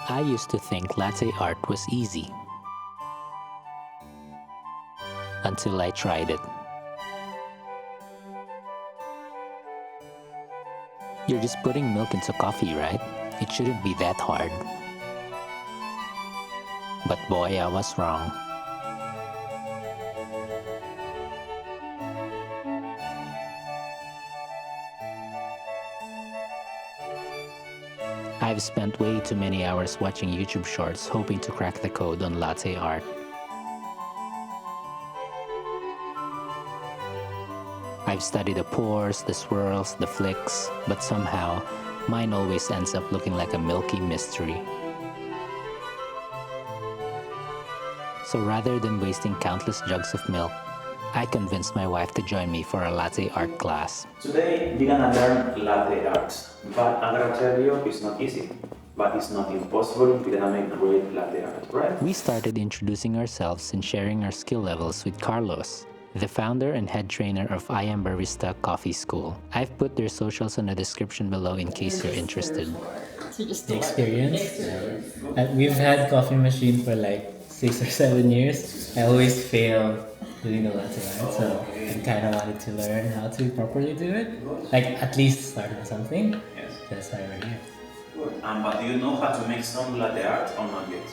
I used to think latte art was easy until I tried it. You're just putting milk into coffee, right? It shouldn't be that hard. But boy, I was wrong. I've spent way too many hours watching YouTube shorts hoping to crack the code on latte art. I've studied the pours, the swirls, the flicks, but somehow, mine always ends up looking like a milky mystery. So rather than wasting countless jugs of milk, I convinced my wife to join me for a latte art class. Today we're gonna learn latte art, but I'm gonna tell you it's not easy, but it's not impossible. We're gonna make great latte art, right? We started introducing ourselves and sharing our skill levels with Carlos, the founder and head trainer of I Am Barista Coffee School. I've put their socials in the description below in case you're interested. The experience. We've had coffee machine for like 6 or 7 years. I always fail doing the latte art, so I kind of wanted to learn how to properly do it. Like at least start with something. Yes. That's why we're here. Good. But do you know how to make some latte art or not yet?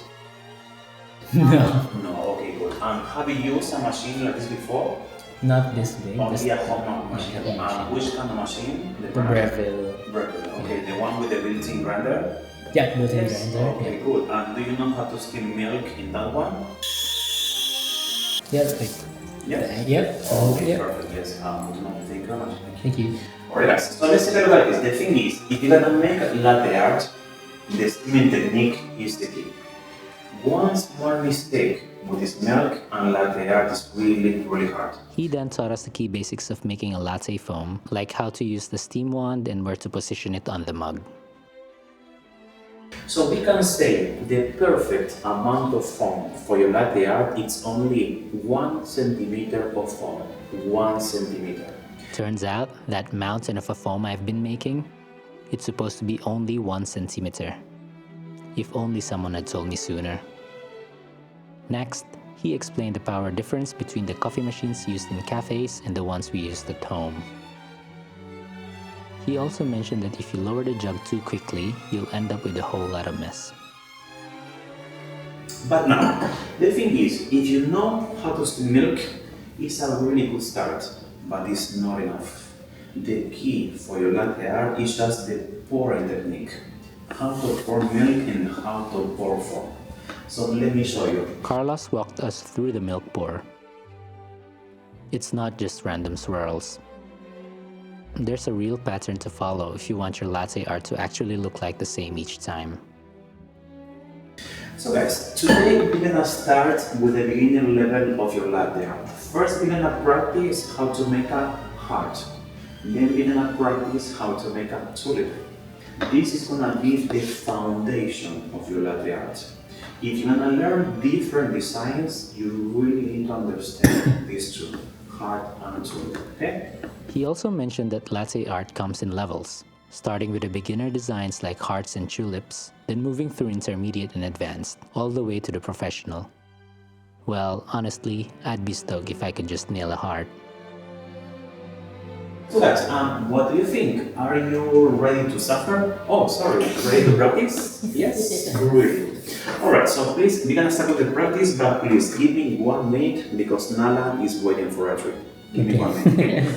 No, No. Okay, good. Have you used a machine like this before? not this big. Only a home machine. Yeah, machine. Which kind of machine? The Breville. Breville. Okay, the one with the built-in grinder. Yeah, built-in Yes. grinder. Okay, good. And do you know how to steam milk in that one? Yeah, like, Yes. yep. Okay, Yep. perfect. Yes. Thank you very much. Thank you. Alright, guys. So let's take a look at this. The thing is, if you're gonna make latte art, the steaming technique is the key. One small mistake with this milk and latte art is really hard. He then taught us the key basics of making a latte foam, like how to use the steam wand and where to position it on the mug. So we can say the perfect amount of foam for your latte art is only 1 centimeter of foam. 1 centimeter. Turns out, that mountain of a foam I've been making, it's supposed to be only 1 centimeter. If only someone had told me sooner. Next, he explained the power difference between the coffee machines used in cafes and the ones we used at home. He also mentioned that if you lower the jug too quickly, you'll end up with a whole lot of mess. But now, the thing is, if you know how to steam milk, it's a really good start, but it's not enough. The key for your latte art is just the pouring technique. How to pour milk and how to pour foam. So let me show you. Carlos walked us through the milk pour. It's not just random swirls. There's a real pattern to follow if you want your latte art to actually look like the same each time. So guys, today we're gonna start with the beginner level of your latte art. First we're gonna practice how to make a heart. Then we're gonna practice how to make a tulip. This is gonna be the foundation of your latte art. If you're gonna learn different designs, you really need to understand these two, heart and tulip, okay? He also mentioned that latte art comes in levels, starting with the beginner designs like hearts and tulips, then moving through intermediate and advanced, all the way to the professional. Well, honestly, I'd be stoked if I could just nail a heart. So guys, what do you think? Are you ready to suffer? Oh, sorry, ready to practice? Yes? Great. Alright, so please, we're gonna start with the practice, but please give me 1 minute because Nala is waiting for a treat. Give me 1 minute.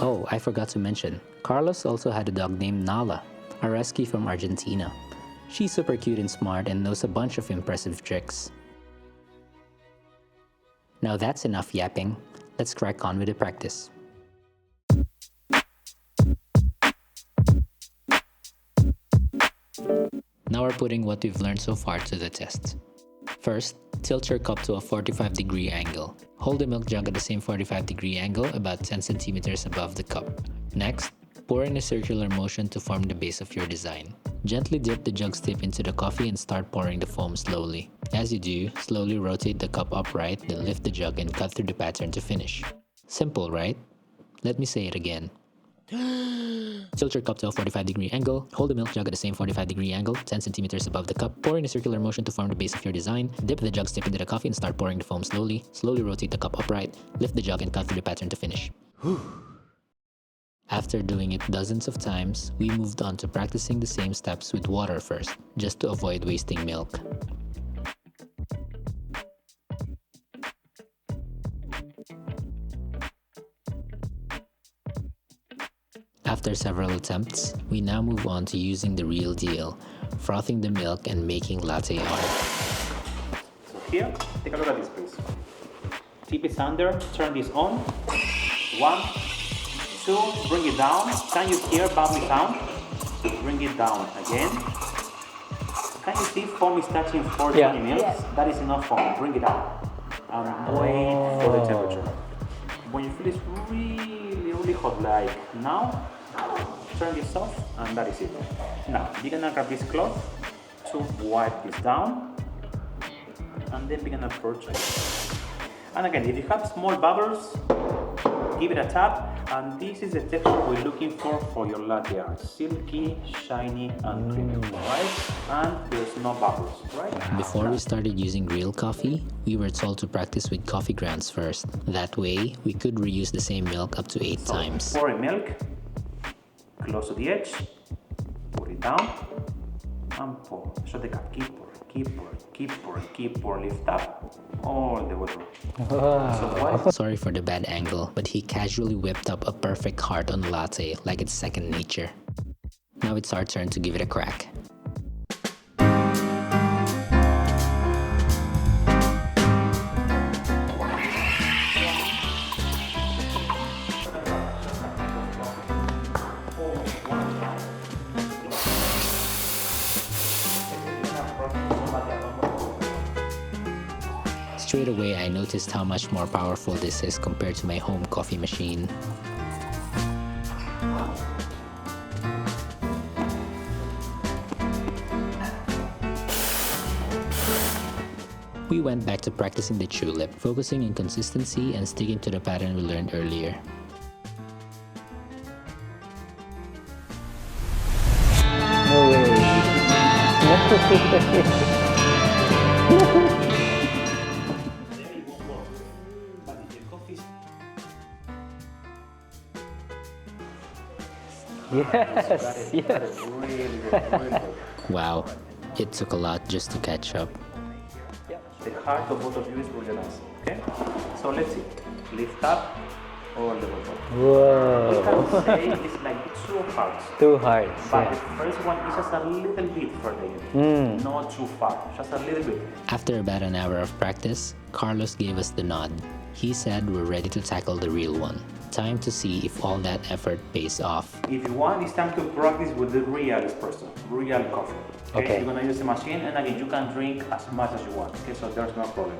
Oh, I forgot to mention, Carlos also had a dog named Nala, a rescue from Argentina. She's super cute and smart and knows a bunch of impressive tricks. Now that's enough yapping. Let's crack on with the practice. Now we're putting what we've learned so far to the test. First, tilt your cup to a 45-degree angle. Hold the milk jug at the same 45-degree angle, about 10 centimeters above the cup. Next, pour in a circular motion to form the base of your design. Gently dip the jug's tip into the coffee and start pouring the foam slowly. As you do, slowly rotate the cup upright, then lift the jug and cut through the pattern to finish. Simple, right? Let me say it again. Tilt your cup to a 45-degree angle. Hold the milk jug at the same 45-degree angle, 10 centimeters above the cup. Pour in a circular motion to form the base of your design. Dip the jug tip into the coffee and start pouring the foam slowly. Slowly rotate the cup upright. Lift the jug and cut through the pattern to finish. After doing it dozens of times, we moved on to practicing the same steps with water first, just to avoid wasting milk. After several attempts, we now move on to using the real deal, frothing the milk and making latte art. So here, take a look at this please. Tip is under, turn this on. 1, 2, bring it down. Can you hear bubbly sound? Bring it down again. Can you see foam is touching 420 mils? Yes. That is enough foam. Bring it down. And wait for the temperature. When you feel it's really hot like now, turn this off and that is it. Now, you're gonna grab this cloth to wipe this down and then we're gonna approach it. And again, if you have small bubbles, give it a tap, and this is the texture we're looking for your latte art. Silky, shiny, and creamy, right? And there's no bubbles, right? Before we started using real coffee, we were told to practice with coffee grounds first. That way, we could reuse the same milk up to 8 times. Pour in milk, close to the edge, put it down, and pour. Shut the cap, keep pouring, keep pouring, keep pouring, keep pouring, lift up, all the way through. So why? Sorry for the bad angle, but he casually whipped up a perfect heart on latte like it's second nature. Now it's our turn to give it a crack. Straight away, I noticed how much more powerful this is compared to my home coffee machine. We went back to practicing the tulip, focusing on consistency and sticking to the pattern we learned earlier. No way. Yes, yes. Wow, it took a lot just to catch up. The heart of both of you is really nice, okay? So let's see. Lift up, all the way up. We Whoa. can say it's like 2 hearts. 2 hearts. But Yeah. the first one is just a little bit further in. Not too far, just a little bit. After about an hour of practice, Carlos gave us the nod. He said we're ready to tackle the real one. Time to see if all that effort pays off. If you want, it's time to practice with the real espresso, real coffee. Okay. You're gonna use the machine, and again, you can drink as much as you want. Okay, so there's no problem.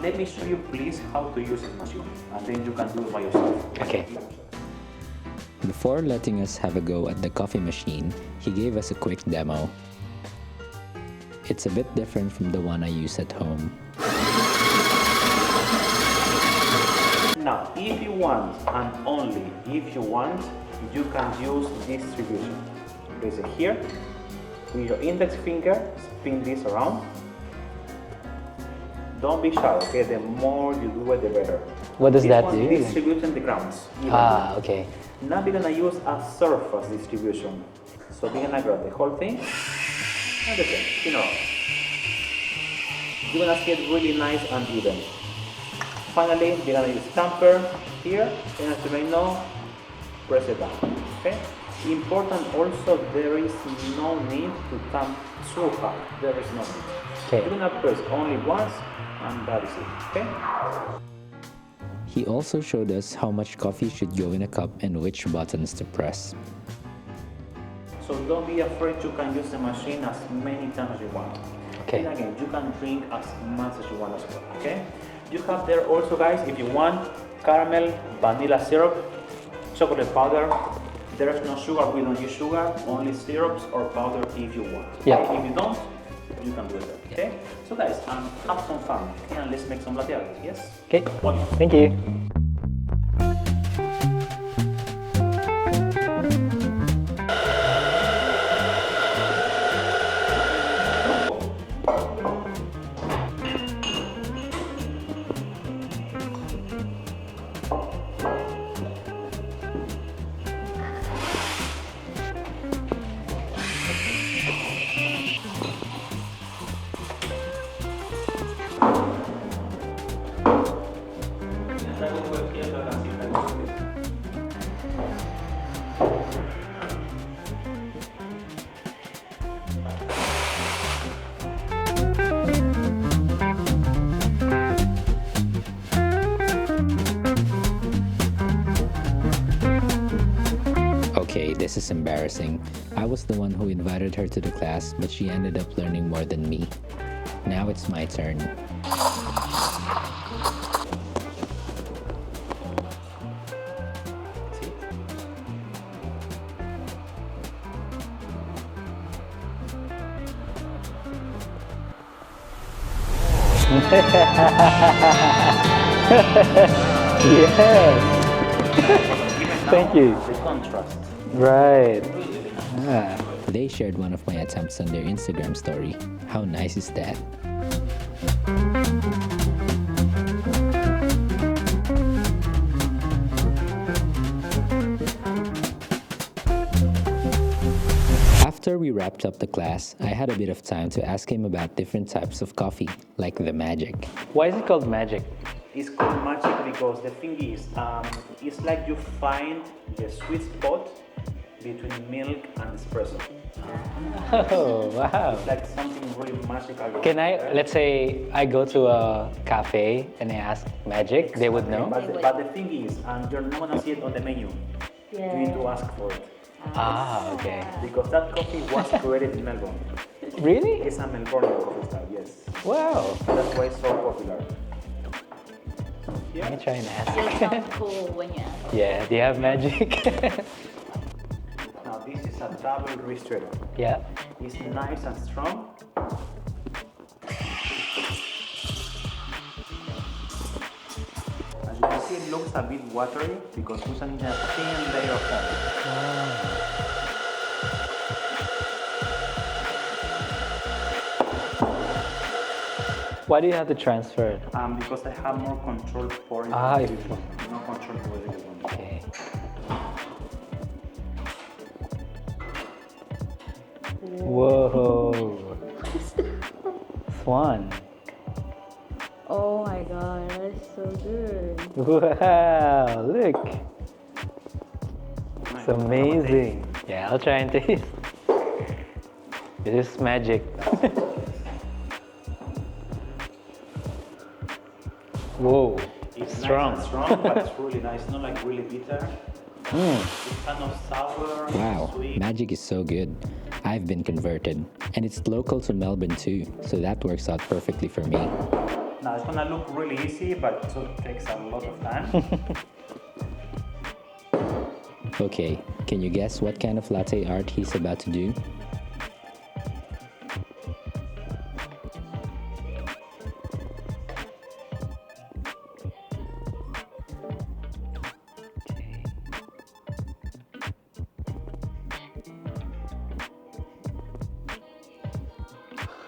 Let me show you, please, how to use this machine, and then you can do it by yourself. Okay. Before letting us have a go at the coffee machine, he gave us a quick demo. It's a bit different from the one I use at home. Now, if you want, and only if you want, you can use distribution. Place it here. With your index finger, spin this around. Don't be shy, okay? The more you do it, the better. What does This that one's do? distributing the grounds. Ah, okay. Now we're gonna use a surface distribution. So we're gonna grab the whole thing and the same, You're gonna see it really nice and even. Finally, we're gonna use tamper here, and as you may know, press it down. Okay? Important also, there is no need to tamp too hard. There is no need. Okay. You're gonna press only once, and that is it. Okay? He also showed us how much coffee should go in a cup and which buttons to press. So don't be afraid, you can use the machine as many times as you want. Okay. And again, you can drink as much as you want as well, okay? You have there also, guys, if you want, caramel, vanilla syrup, chocolate powder. There is no sugar, we don't use sugar, only syrups or powder if you want. Yeah. Okay? If you don't, you can do it there, okay? So guys, have some fun, okay? And let's make some latte art, yes? Okay. One. Thank you. This is embarrassing. I was the one who invited her to the class, but she ended up learning more than me. Now it's my turn. Yes. Thank you. The contrast. Right. Ah. They shared one of my attempts on their Instagram story. How nice is that? After we wrapped up the class, I had a bit of time to ask him about different types of coffee, like the magic. Why is it called magic? It's called magic because the thing is, it's like you find the sweet spot between milk and espresso. Oh, wow. It's like something really magical. Can I, let's say I go to a cafe and I ask magic, they would know? But the thing is, you're not gonna see it on the menu. You need to ask for it. Ah, okay. Because that coffee was created in Melbourne. Really? It's a Melbourne coffee style, yes. Wow. That's why it's so popular. Let me try and You'll ask. sound cool when you ask. Yeah, do you have magic? Now this is a double ristretto. Yeah. It's nice and strong. As you can see, it looks a bit watery because we're using a thin layer of foam. Why do you have to transfer it? Because I have more control for it. Ah, if- no control for it. Okay. Whoa. Swan. Oh my god, that's so good. Wow, look. It's amazing. Yeah, I'll try and taste. It is magic. Whoa, It's strong. nice and strong, but it's really nice. Not like really bitter. It's kind of sour, Wow, sweet. magic is so good. I've been converted. And it's local to Melbourne too, so that works out perfectly for me. Now it's gonna look really easy, but it also takes a lot of time. Okay, can you guess what kind of latte art he's about to do?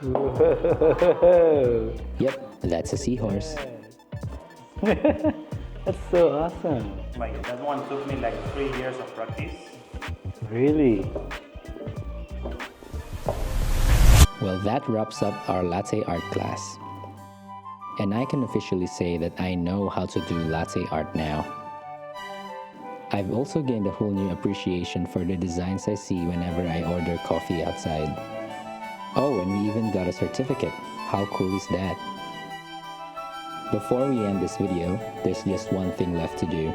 Whoa. Yep, that's a seahorse. That's so awesome. Like that one took me like 3 years of practice. Really? Well, that wraps up our latte art class. And I can officially say that I know how to do latte art now. I've also gained a whole new appreciation for the designs I see whenever I order coffee outside. Oh, and we even got a certificate. How cool is that? Before we end this video, there's just one thing left to do.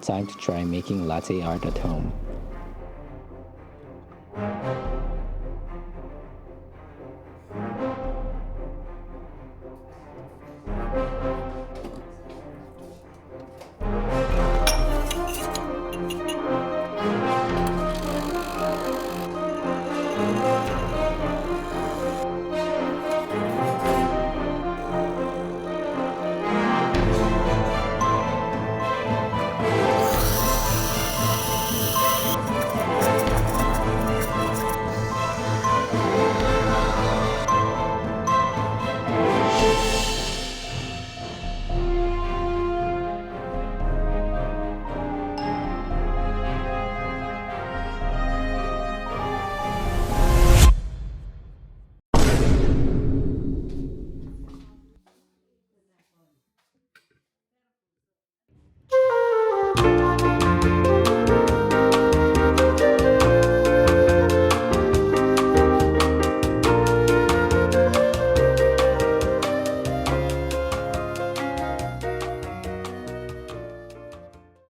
Time to try making latte art at home.